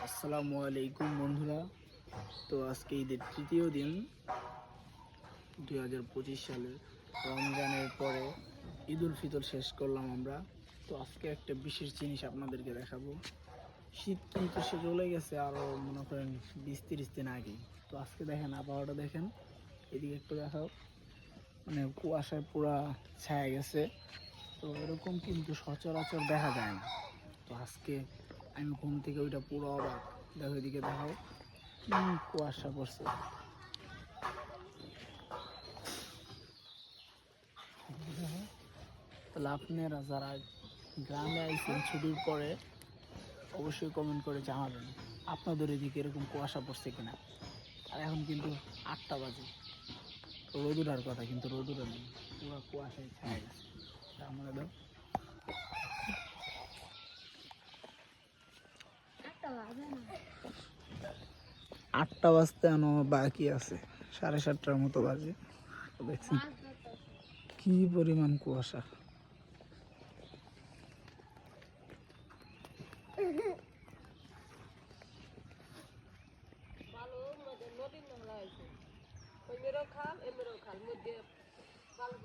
আসসালামু আলাইকুম বন্ধুরা। তো আজকে ঈদের তৃতীয় দিন 2025 সালের রমজানের পরে ঈদুল ফিতর শেষ করলাম আমরা। তো আজকে একটা বিশেষ জিনিস আপনাদেরকে দেখাবো। শীত কিন্তু সে চলে গেছে আরও মনে করেন 20-30 দিন আগে। তো আজকে দেখেন আবহাওয়াটা দেখেন, এদিকে একটু দেখাও, মানে কুয়াশায় পুরা ছায়া গেছে। তো এরকম কিন্তু সচরাচর দেখা যায় না। তো আজকে আমি ঘুম থেকে ওইটা পুরো অবাক। দেখো এদিকে দেখাও, কি কুয়াশা পড়ছে। তাহলে আপনারা যারা গ্রামে আইছেন ছুটির পরে অবশ্যই কমেন্ট করে জানাবেন আপনাদের এদিকে এরকম কুয়াশা পড়ছে কিনা। আর এখন কিন্তু 8টা বাজে, রোদুরার কথা কিন্তু রোদুরা নেই, পুরো কুয়াশায় ছায়া গেছে। আমরা দাও 8টা বাজতে এখনো বাকি আছে, 7:30টার মতো বাজে। দেখছি কি পরিমাণ কুয়াশা। নদীর নোংরা হয়েছে, ওই মেরো খাল এ মেরো খাল মধ্যে ভালো